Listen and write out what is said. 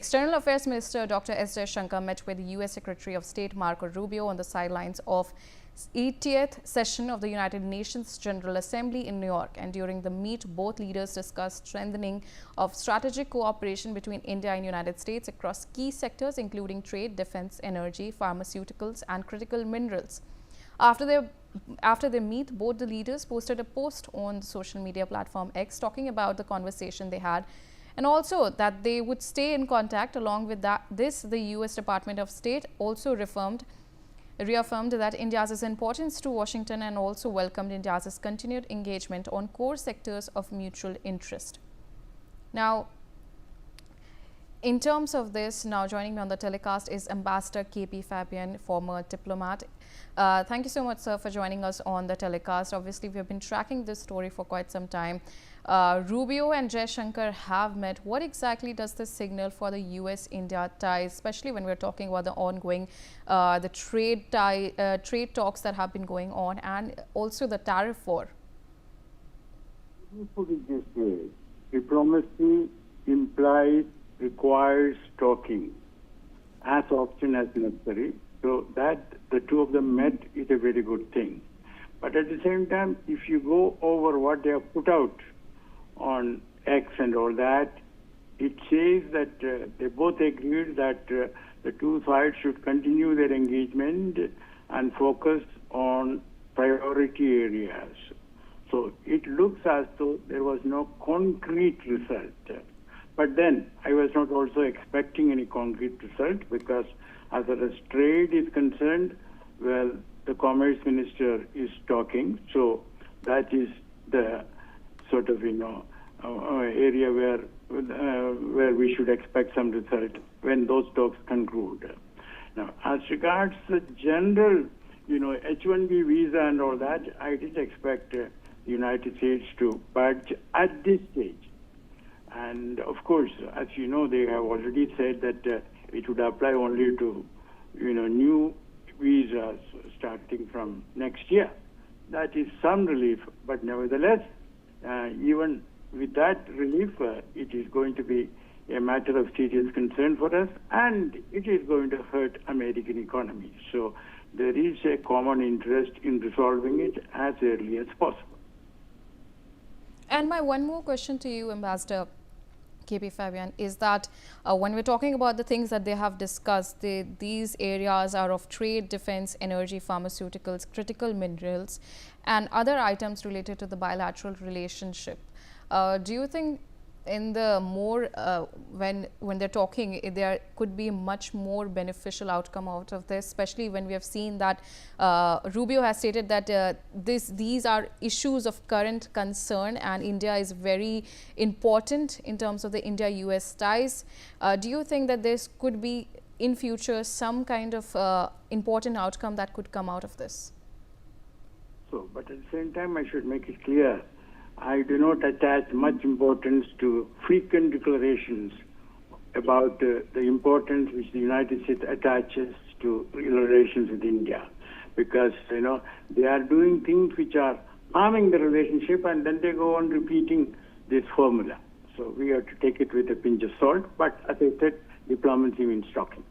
External Affairs Minister Dr. S. Jaishankar met with the U.S. Secretary of State Marco Rubio on the sidelines of 80th session of the United Nations General Assembly in New York. And during the meet, both leaders discussed strengthening of strategic cooperation between India and United States across key sectors, including trade, defense, energy, pharmaceuticals, and critical minerals. After their meet, both the leaders posted a post on the social media platform X talking about the conversation they had, and also that they would stay in contact. Along with the U.S. Department of State also reaffirmed that India's importance to Washington and also welcomed India's continued engagement on core sectors of mutual interest. Now, in terms of this, now joining me on the telecast is Ambassador K.P. Fabian, former diplomat. Thank you so much, sir, for joining us on the telecast. Obviously, we have been tracking this story for quite some time. Rubio and Jaishankar have met. What exactly does this signal for the U.S.-India ties, especially when we're talking about the ongoing trade talks that have been going on, and also the tariff war? Let me put it this way. Diplomacy requires talking as often as necessary. So that the two of them met is a very good thing. But at the same time, if you go over what they have put out on X and all that, it says that they both agreed that the two sides should continue their engagement and focus on priority areas. So it looks as though there was no concrete result. But then I was not also expecting any concrete result, because as far as trade is concerned, well, the Commerce Minister is talking. So that is the sort of, area where we should expect some result when those talks conclude. Now, as regards the general, H-1B visa and all that, I didn't expect the United States to budge at this stage. And of course, as you know, they have already said that it would apply only to, new visas starting from next year. That is some relief, but nevertheless, even with that relief, it is going to be a matter of serious concern for us, and it is going to hurt American economy. So there is a common interest in resolving it as early as possible. And my one more question to you, Ambassador K.P. Fabian, is that when we're talking about the things that they have discussed, these areas are of trade, defense, energy, pharmaceuticals, critical minerals, and other items related to the bilateral relationship. Do you think in the more, when they're talking, there could be much more beneficial outcome out of this, especially when we have seen that Rubio has stated that these are issues of current concern and India is very important in terms of the India-US ties. Do you think that this could be in future some kind of important outcome that could come out of this? So, but at the same time, I should make it clear, I do not attach much importance to frequent declarations about the importance which the United States attaches to relations with India, because they are doing things which are harming the relationship, and then they go on repeating this formula. So we have to take it with a pinch of salt. But as I said, diplomacy means talking.